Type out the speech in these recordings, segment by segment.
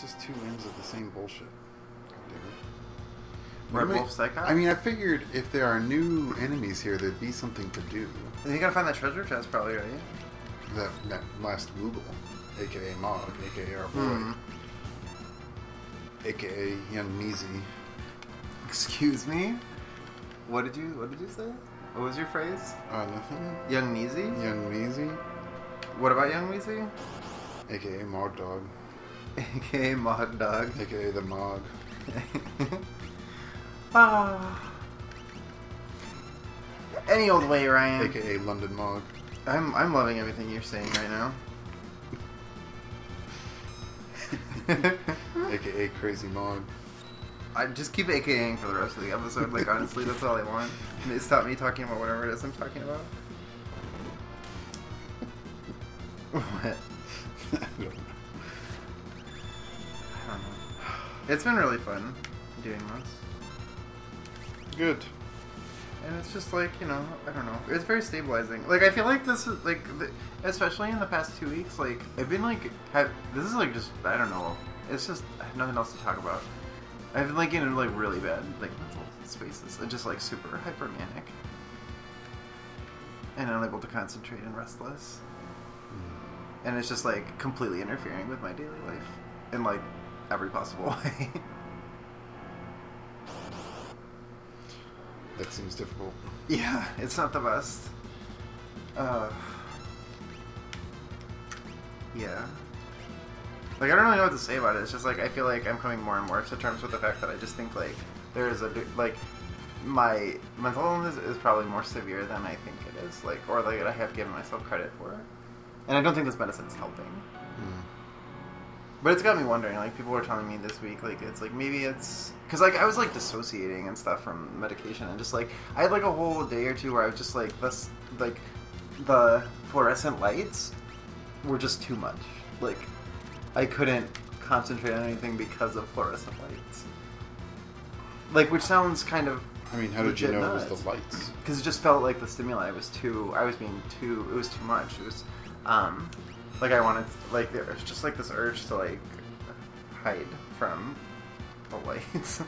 just two ends of the same bullshit. Red Wolf Psychotic? I mean, I figured if there are new enemies here, there'd be something to do. You gotta find that treasure chest, probably, right? That last Woogle, a.k.a. Mog, a.k.a. our boy, a.k.a. Young Measy. Excuse me? What did you say? What was your phrase? Nothing. Young Measy? Young Measy. What about Young Measy? A.k.a. Mog Dog. A.k.a. Mog Dog. A.k.a. the Mog. Any old way, Ryan. A.k.a. London Mog. I'm loving everything you're saying right now. A.k.a. Crazy Mog. I just keep AKAing for the rest of the episode. Like, honestly, that's all I want. Stop me talking about whatever it is I'm talking about. What? I don't know. It's been really fun doing this. Good. And it's just like, you know, I don't know. It's very stabilizing. Like, I feel like this is, like, especially in the past 2 weeks, like, I've been, like, this is, like, just, I don't know. It's just, I have nothing else to talk about. I've been, like, in, like, really bad, like, mental spaces. And just, like, super hyper-manic. And unable to concentrate and restless. And it's just, like, completely interfering with my daily life. In, like, every possible way. That seems difficult. Yeah, it's not the best. Yeah. Like, I don't really know what to say about it. It's just, like, I feel like I'm coming more and more to terms with the fact that I just think, like, there is like, my mental illness is probably more severe than I think it is. Like, or, like, I have given myself credit for. And I don't think this medicine is helping. But it's got me wondering, like, people were telling me this week, like, it's, like, maybe it's... Because, like, I was, like, dissociating and stuff from medication, and just, like, I had, like, a whole day or two where I was just, like, this, like, the fluorescent lights were just too much. Like, I couldn't concentrate on anything because of fluorescent lights. Like, which sounds kind of... I mean, how did you know it was the lights? Because it just felt like the stimuli was too... it was too much. It was, like, I wanted, like, there was just, like, this urge to, like, hide from the lights.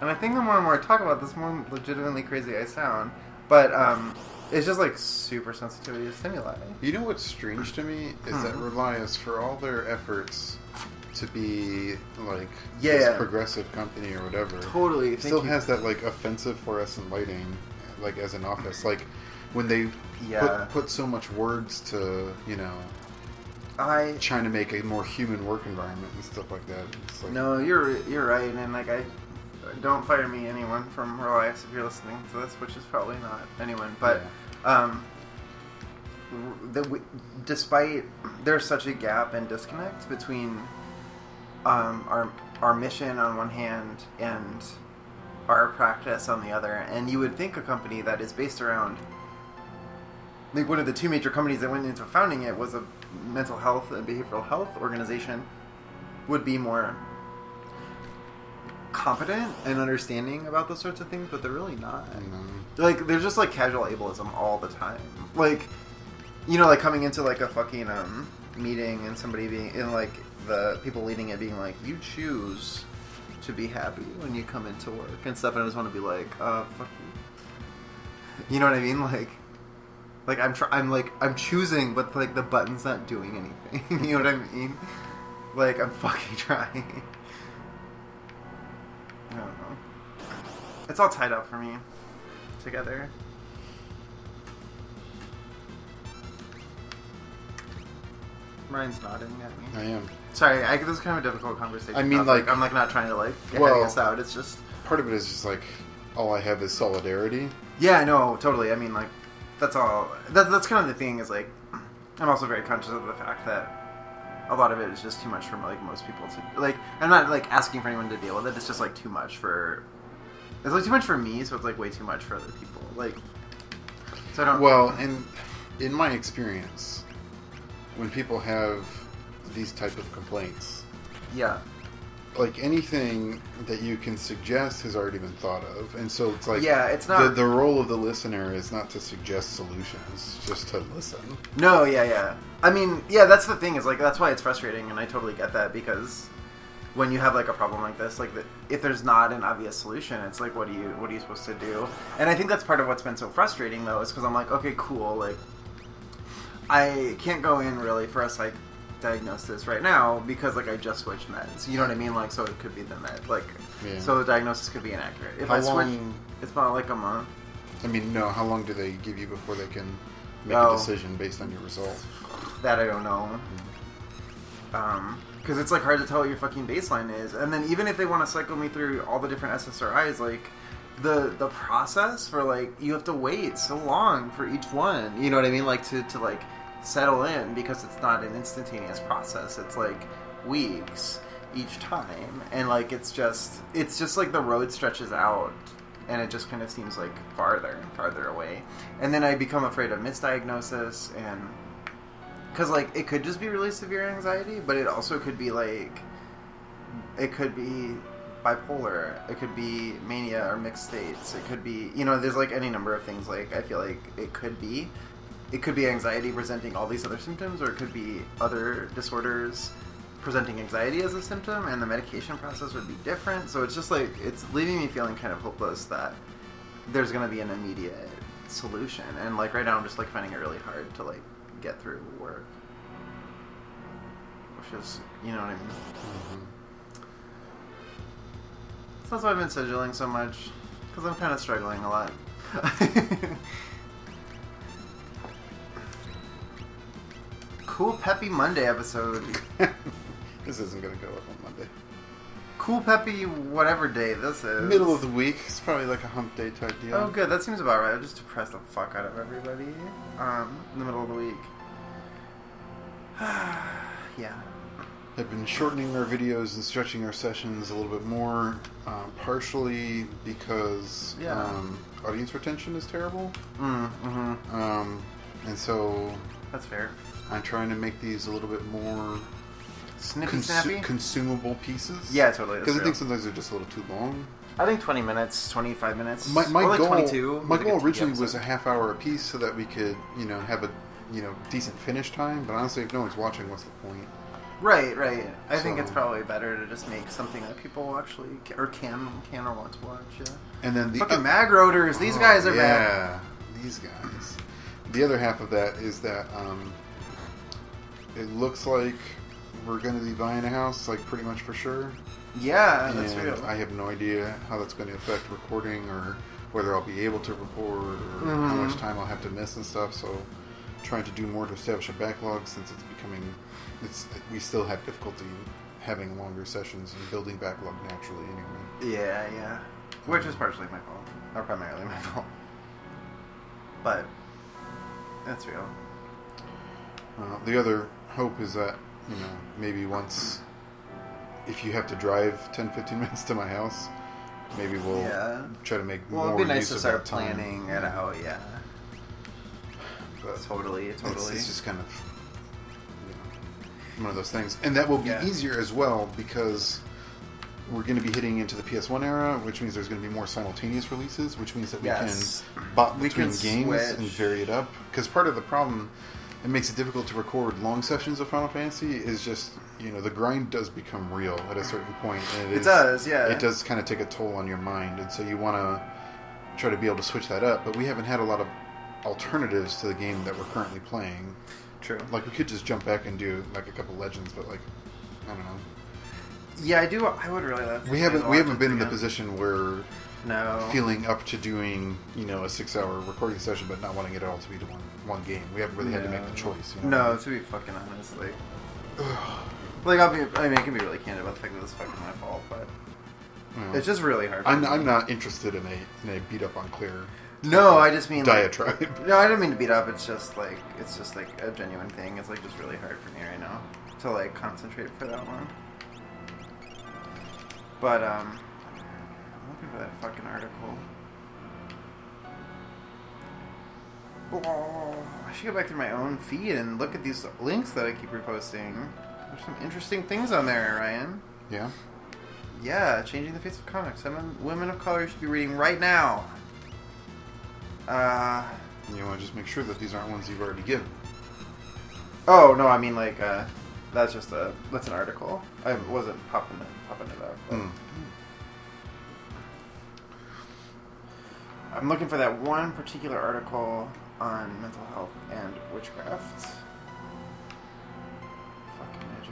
And I think the more and more I talk about this, the more legitimately crazy I sound. But, it's just, like, super sensitivity to stimuli. You know what's strange to me? Is that Relias, for all their efforts to be, like, this progressive company or whatever, totally still has that, like, offensive fluorescent lighting, like, as an office. Like, when they put so much words to, you know, trying to make a more human work environment and stuff like that. It's like, no, you're right, and, like, don't fire me, anyone from Relias, if you're listening to this, which is probably not anyone, but despite there's such a gap and disconnect between our mission on one hand and our practice on the other, and you would think a company that is based around, like, one of the two major companies that went into founding it was a mental health and behavioral health organization, would be more competent and understanding about those sorts of things, but they're really not. Like, there's just, like, casual ableism all the time. Like, you know, like, coming into, like, a fucking meeting and somebody being, and, like, the people leading it being like, you choose to be happy when you come into work and stuff, and I just want to be like, fuck you. You know what I mean? Like I'm choosing, but, like, the button's not doing anything. You know what I mean? Like, I'm fucking trying. I don't know. It's all tied up for me together. Ryan's nodding at me. I am. Sorry, this is kind of a difficult conversation. I mean, like, I'm, like, not trying to, like, get us out. It's just... Part of it is just, like, all I have is solidarity. Yeah, no, totally. I mean, like, that's all... That's kind of the thing, is, like, I'm also very conscious of the fact that a lot of it is just too much for, like, most people to... Like, I'm not, like, asking for anyone to deal with it. It's just, like, too much for... It's, like, too much for me, so it's, like, way too much for other people. Like, so I don't... Well, and in my experience, when people have these type of complaints, like anything that you can suggest has already been thought of, and so it's like it's not the role of the listener is not to suggest solutions, just to listen. No, yeah. I mean, that's the thing is like that's why it's frustrating, and I totally get that because when you have like a problem like this, like if there's not an obvious solution, it's like what are you supposed to do? And I think that's part of what's been so frustrating though, is because I'm like, okay, cool, like I can't go in really for a psych diagnosis right now because like I just switched meds. You know what I mean? Like so it could be the med. Like so the diagnosis could be inaccurate. If I switch, it's about like a month. I mean, no. How long do they give you before they can make a decision based on your result? That I don't know. Because it's like hard to tell what your fucking baseline is, and then even if they want to cycle me through all the different SSRIs, like the process for like you have to wait so long for each one. You know what I mean? Like to like settle in because it's not an instantaneous process. It's like weeks each time, and like it's just like the road stretches out, and it just kind of seems like farther and farther away. And then I become afraid of misdiagnosis, and because like it could just be really severe anxiety, but it also could be like it could be bipolar, it could be mania or mixed states, it could be, you know, there's like any number of things. Like I feel like it could be anxiety presenting all these other symptoms, or it could be other disorders presenting anxiety as a symptom, and the medication process would be different. So it's just like, it's leaving me feeling kind of hopeless that there's going to be an immediate solution. And like right now I'm just like finding it really hard to like get through work. Which is, you know what I mean? Mm-hmm. So that's why I've been sigilling so much, because I'm kind of struggling a lot. Cool Peppy Monday episode. This isn't going to go up on Monday. Cool Peppy whatever day this is. Middle of the week. It's probably like a hump day type deal. Oh good, that seems about right. I'll just depress the fuck out of everybody in the middle of the week. Yeah. I've been shortening our videos and stretching our sessions a little bit more, partially because audience retention is terrible. And so... That's fair. I'm trying to make these a little bit more snappy? Consumable pieces. Yeah, totally. Because I think sometimes they're just a little too long. I think 20 minutes, 25 minutes. My like goal, 22. My goal originally was a half hour a piece so that we could, you know, have a decent finish time. But honestly, if no one's watching, what's the point? Right. I think it's probably better to just make something that people actually can or want to watch. Yeah. And then the fucking mag roaders. These guys are bad. Yeah, these guys. The other half of that is that it looks like we're going to be buying a house, like pretty much for sure. Yeah, that's real. I have no idea how that's going to affect recording, or whether I'll be able to record, or how much time I'll have to miss and stuff. So, trying to do more to establish a backlog, since we still have difficulty having longer sessions and building backlog naturally anyway. Yeah. Which is partially my fault, or primarily my fault. But that's real. The other hope is that, you know, maybe once, if you have to drive 10-15 minutes to my house, maybe we'll try to make more use of that time. Well, it'd be nice to start planning it out, yeah. But totally. It's just kind of, you know, one of those things. And that will be easier as well, because we're going to be hitting into the PS1 era, which means there's going to be more simultaneous releases, which means that we can bot between games and vary it up. Because part of the problem that makes it difficult to record long sessions of Final Fantasy is just, you know, the grind does become real at a certain point. And it does kind of take a toll on your mind. And so you want to try to be able to switch that up. But we haven't had a lot of alternatives to the game that we're currently playing. True. Like, we could just jump back and do, like, a couple Legends, but, like, I don't know. Yeah, I do. I would really love to. We haven't been in the position where feeling up to doing, you know, a 6-hour recording session, but not wanting it all to be to one game. We haven't really had to make the choice. You know? No, to be fucking honest, like I can be really candid about the fact that it's fucking my fault, but it's just really hard. I'm not interested in a beat up on Clear. No, I just mean diatribe. Like, no, I don't mean to beat up. It's just like a genuine thing. It's like just really hard for me right now to like concentrate for that long. But, I'm looking for that fucking article. Oh, I should go back through my own feed and look at these links that I keep reposting. There's some interesting things on there, Ryan. Yeah? Yeah, changing the face of comics. Women of color should be reading right now. You want to just make sure that these aren't ones you've already given. Oh no, I mean like that's an article. I wasn't popping it up. But. I'm looking for that one particular article on mental health and witchcraft.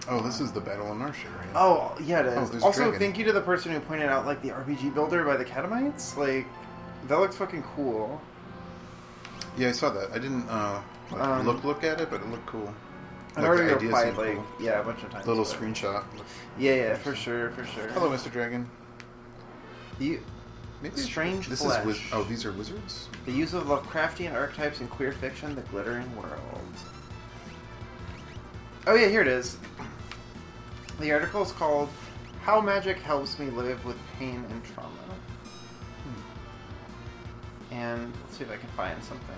Oh, this is the Battle in Narsha, right? Oh, yeah, it is. Also, dragon. thank you to the person who pointed out, like, the RPG builder by the Catamites. Like, that looks fucking cool. Yeah, I saw that. I didn't look at it, but it looked cool. I already replied, like, cool. Yeah, a bunch of times. Little screenshot. Yeah, for sure. Hello, Mr. Dragon. Maybe strange this flesh. Is these are wizards? The use of Lovecraftian archetypes in queer fiction, the glittering world. Oh yeah, here it is. The article is called "How Magic Helps Me Live with Pain and Trauma." And let's see if I can find something.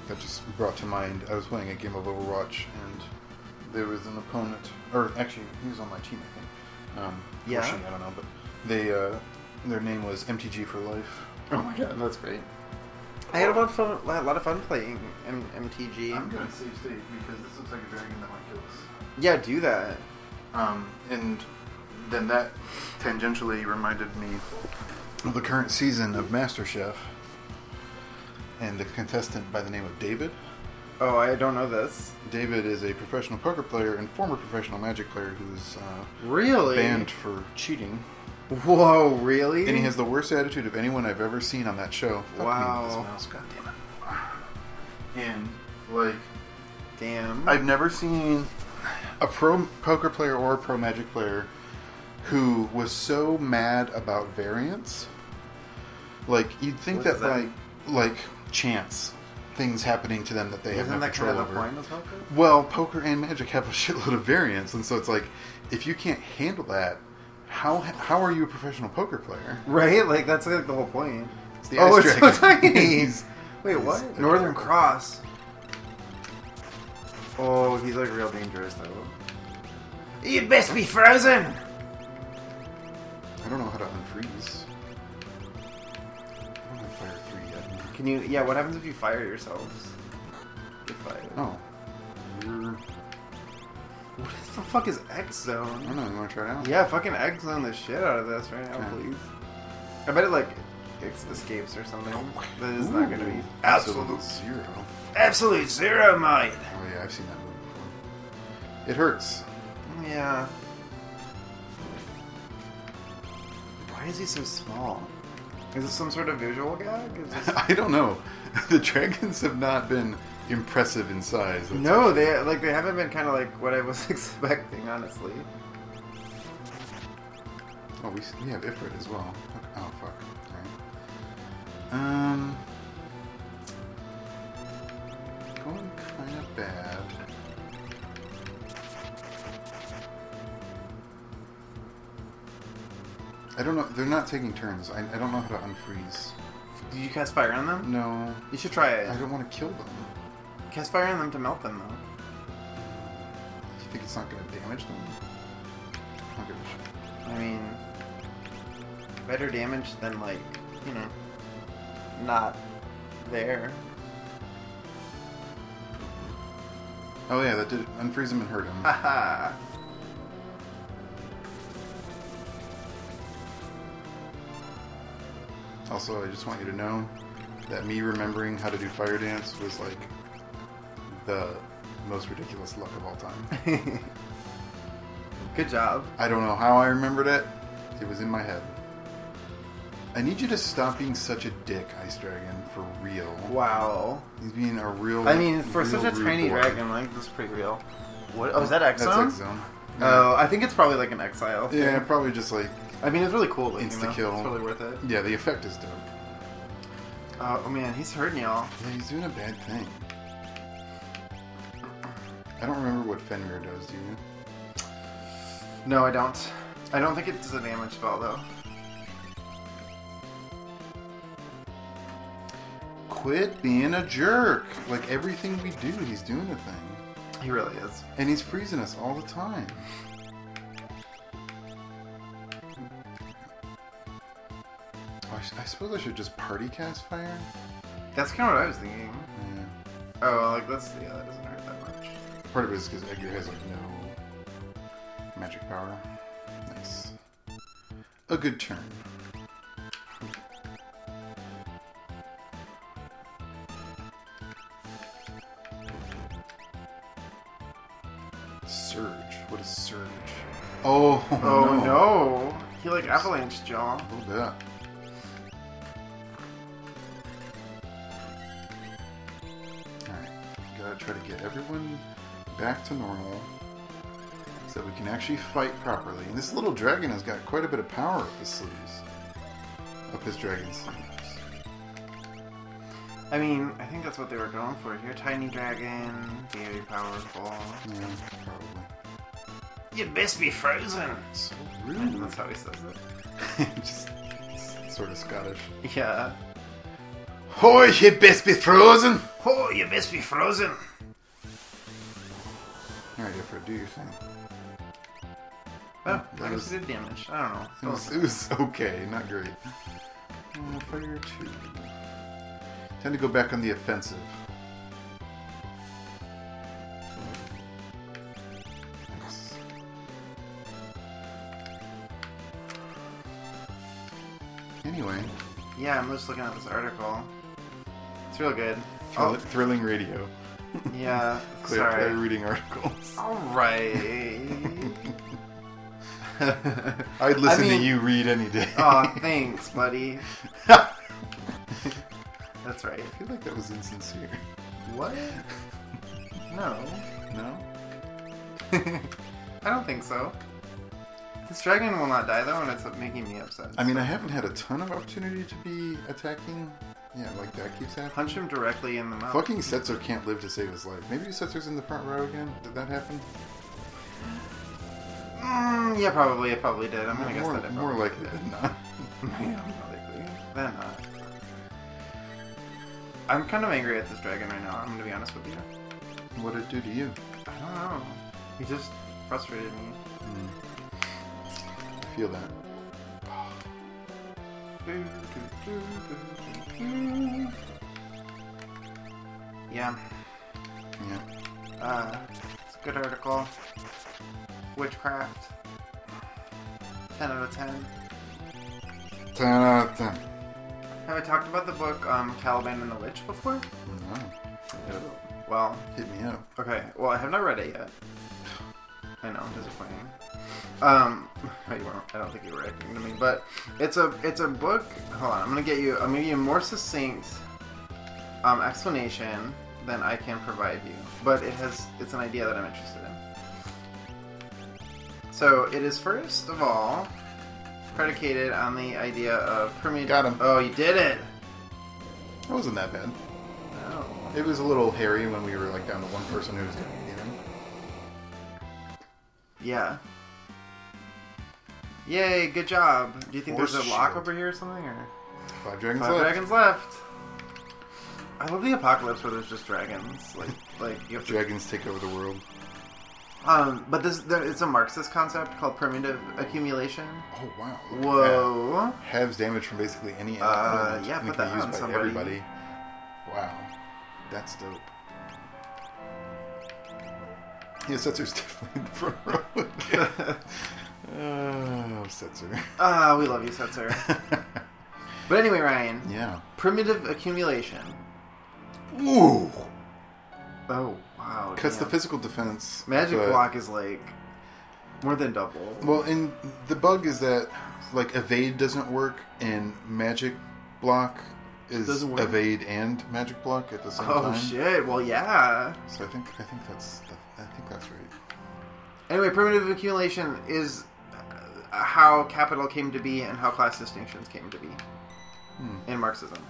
That just brought to mind, I was playing a game of Overwatch, and there was an opponent, or actually, he was on my team, I think. Yeah. I don't know, but their name was MTG for Life. Oh my god, that's great. I had a lot of fun playing MTG. I'm going to save state because this looks like a dragon that might kill us. Yeah, do that. And then that tangentially reminded me of the current season of MasterChef and the contestant by the name of David. Oh, I don't know this. David is a professional poker player and former professional Magic player who's really banned for cheating. Whoa, really? And he has the worst attitude of anyone I've ever seen on that show. Wow. Fuck me with this mouse, God damn it. And, like... Damn. I've never seen a pro poker player or a pro Magic player who was so mad about variance. Like, you'd think that, like, chance... things happening to them that they have no control over. Isn't that kind of the point of poker? Well, poker and Magic have a shitload of variance, and so it's like, if you can't handle that, how are you a professional poker player? Right? Like, that's like the whole point. It's the ice dragon. So tiny! Wait, what? Northern Cross. Oh, he's like real dangerous though. You'd best be frozen! I don't know how to unfreeze. I don't have fire 3 yet. Can you... Yeah, what happens if you fire yourselves? Oh. What the fuck is X Zone? I don't know, you want to try it out? Yeah, fucking X Zone the shit out of this right now, please. I bet it, like, escapes or something. That is not going to be... Absolute zero. Absolute zero, mate! Oh yeah, I've seen that movie before. It hurts. Yeah. Why is he so small? Is this some sort of visual gag? I don't know. The dragons have not been impressive in size. No, they haven't been kind of like what I was expecting, honestly. Oh, we have Ifrit as well. Oh fuck. Alright. Going kind of bad. I don't know. They're not taking turns. I don't know how to unfreeze. Did you cast fire on them? No. You should try it. I don't want to kill them. Cast fire on them to melt them, though. Do you think it's not going to damage them? I'll give it a shot. I mean, better damage than, like, you know, not there. Oh yeah, that did unfreeze him and hurt him. Haha. Also, I just want you to know that me remembering how to do fire dance was like the most ridiculous luck of all time. Good job. I don't know how I remembered it. It was in my head. I need you to stop being such a dick, Ice Dragon, for real. Wow. He's being a real... I mean, for such a tiny dragon, like, that's pretty real. What? Oh, is that X Zone? That's X Zone. Oh, I think it's probably like an exile thing. Yeah, probably just like... I mean, it's really cool. Insta-kill. It's totally worth it. Yeah, the effect is dope. Oh man, he's hurting y'all. Yeah, he's doing a bad thing. I don't remember what Fenrir does, do you? No, I don't. I don't think it does a damage spell, though. Quit being a jerk. Like, everything we do, he's doing a thing. He really is. And he's freezing us all the time. I suppose I should just party cast fire? That's kind of what I was thinking. Yeah. Oh, like, that doesn't hurt that much. Part of it is because Edgar has, like, no magic power. Nice. A good turn. Surge. What is surge? Oh no! He like avalanche jaw. A little bit. Alright. Gotta try to get everyone back to normal so that we can actually fight properly. And this little dragon has got quite a bit of power up his sleeves. Up his dragon sleeves. I mean, I think that's what they were going for here. Tiny dragon, very powerful. Yeah, probably. You'd best be frozen. So rude. That's how he says it. Just sort of Scottish. Yeah. Oh, you'd best be frozen. Oh, you best be frozen. Alright, Ifra, do your thing. Oh, I guess it did damage. I don't know. It was okay, not great. Fire 2. Time to go back on the offensive. Nice. Anyway. Yeah, I'm just looking at this article. It's real good. Thrilling radio. Yeah, Claire reading articles. Alright. I'd listen to you read any day. Aw, thanks, buddy. That's right. I feel like that was insincere. What? No. No? I don't think so. This dragon will not die though, and it's making me upset. I mean, I haven't had a ton of opportunity to be attacking. Yeah, like that keeps happening. Punch him directly in the mouth. Fucking Setzer can't live to save his life. Maybe Setzer's in the front row again? Did that happen? Yeah, probably. It probably did. I'm gonna guess that it more likely than not. Yeah, more likely than not. I'm kind of angry at this dragon right now. I'm gonna be honest with you. What did it do to you? I don't know. He just frustrated me. I feel that. Yeah. It's a good article. Witchcraft. 10 out of 10. 10 out of 10. Have I talked about the book Caliban and the Witch before? No. Well, hit me up. Okay. Well, I have not read it yet. I know, disappointing. You weren't. I don't think you were reacting to me, but it's a book. Hold on, I'm gonna give you a more succinct explanation than I can provide you, but it's an idea that I'm interested in. So it is first of all predicated on the idea of primitive. Got him. Oh, you did it. That wasn't that bad. No. It was a little hairy when we were like down to one person who was doing it. Yeah. Yay, good job. Do you think there's a lock over here or something? Or 5 dragons left. 5 dragons left. I love the apocalypse where there's just dragons. Like you have to... Dragons take over the world. But it's a Marxist concept called primitive accumulation. Oh wow! Whoa! Halves damage from basically any element. Yeah, put that on somebody. Everybody. Wow, that's dope. Yeah, Setzer's definitely in the front row. Oh, Setzer. We love you, Setzer. But anyway, Ryan. Yeah. Primitive accumulation. Ooh. Oh, wow. Cuts the physical defense. Magic block is like more than double. Well, and the bug is that like evade doesn't work, and magic block is evade and magic block at the same time. Oh shit! Well, yeah. So I think that's right. Anyway, primitive accumulation is how capital came to be and how class distinctions came to be in Marxism.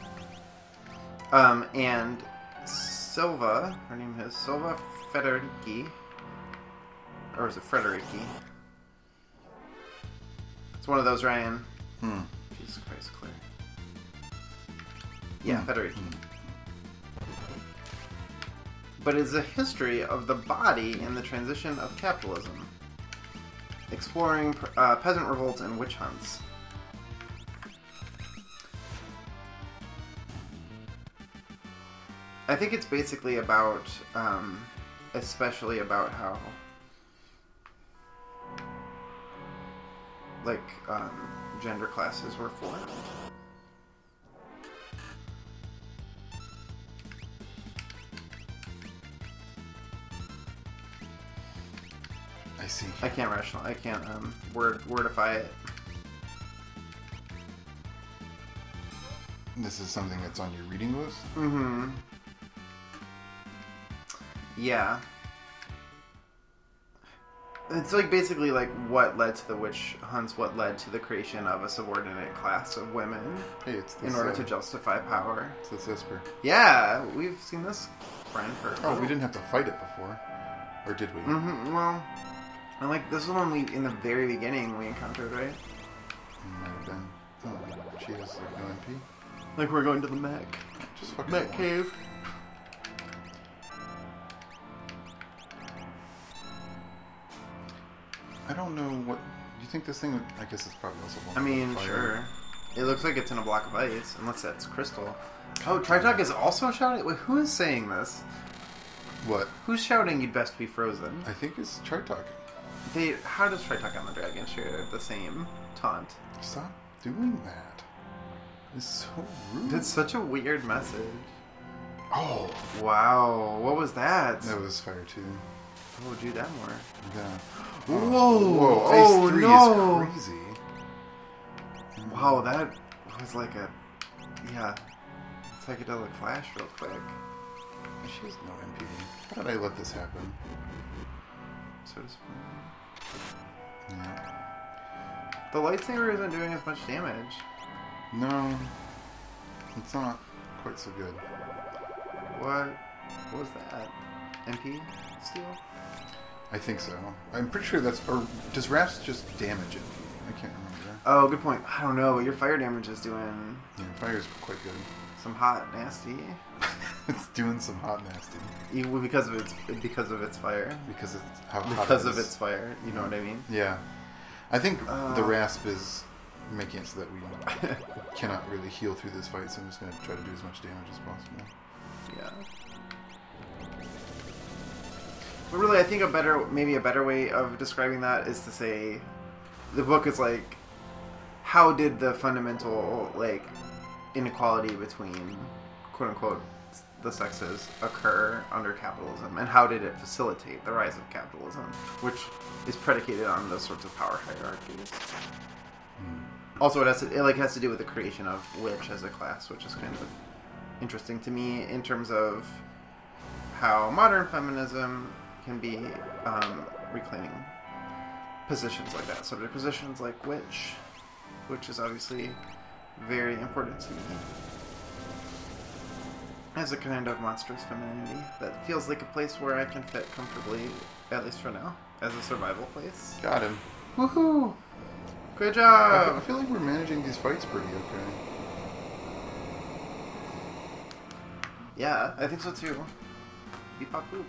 And Silva, her name is Silva Federici, or is it Frederici? It's one of those, Ryan. Jesus Christ, Claire. Yeah, Federici. But it's a history of the body in the transition of capitalism, exploring peasant revolts and witch hunts. I think it's basically about, especially about how, like, gender classes were formed. I see. I can't wordify it. This is something that's on your reading list? Mm-hmm. Yeah. It's like basically like what led to the witch hunts, what led to the creation of a subordinate class of women in order to justify power. It's this Esper. Yeah, we've seen this friend for... Oh, we didn't have to fight it before. Or did we? Mm-hmm, well... And like, this was only in the very beginning we encountered, right? Might have been. Oh, she has like no MP. Like we're going to the mech. Just fucking mech cave. I don't know what... Do you think this thing... I guess it's probably also... I mean, sure. It looks like it's in a block of ice, unless that's crystal. Oh, Tritalk is also shouting? Wait, who is saying this? What? Who's shouting you'd best be frozen? I think it's Tritalk. How does Tritalk and the Dragon share the same taunt? Stop doing that. It's so rude. It's such a weird message. Oh. Wow. What was that? That was fire too. Oh, do that more. Yeah. Whoa. Whoa. Oh, Ice 3 no. is crazy. Wow, that was like a... Yeah. Psychedelic flash real quick. She has no MP. How did I let this happen? So disappointing. Yeah. The lightsaber isn't doing as much damage. No. It's not quite so good. What was that? MP steal? I think so. I'm pretty sure that's... Or does Rasp just damage it? I can't remember. Oh, good point. I don't know, but your fire damage is doing... Yeah, fire's quite good. Some hot nasty. It's doing some hot nasty. Even because of its fire. Because it's how hot Because it of is. its fire. You know what I mean? Yeah. I think the Rasp is making it so that we cannot really heal through this fight, so I'm just going to try to do as much damage as possible. Yeah. But really, I think maybe a better way of describing that is to say, the book is like, how did the fundamental like inequality between quote unquote the sexes occur under capitalism, and how did it facilitate the rise of capitalism, which is predicated on those sorts of power hierarchies. Also, it has to do with the creation of witch as a class, which is kind of interesting to me in terms of how modern feminism can be reclaiming positions like that. So there are positions like witch, which is obviously very important to me as a kind of monstrous femininity that feels like a place where I can fit comfortably, at least for now, as a survival place. Got him. Woohoo! Good job! I feel like we're managing these fights pretty okay. Yeah, I think so too. Beep, pop, boop.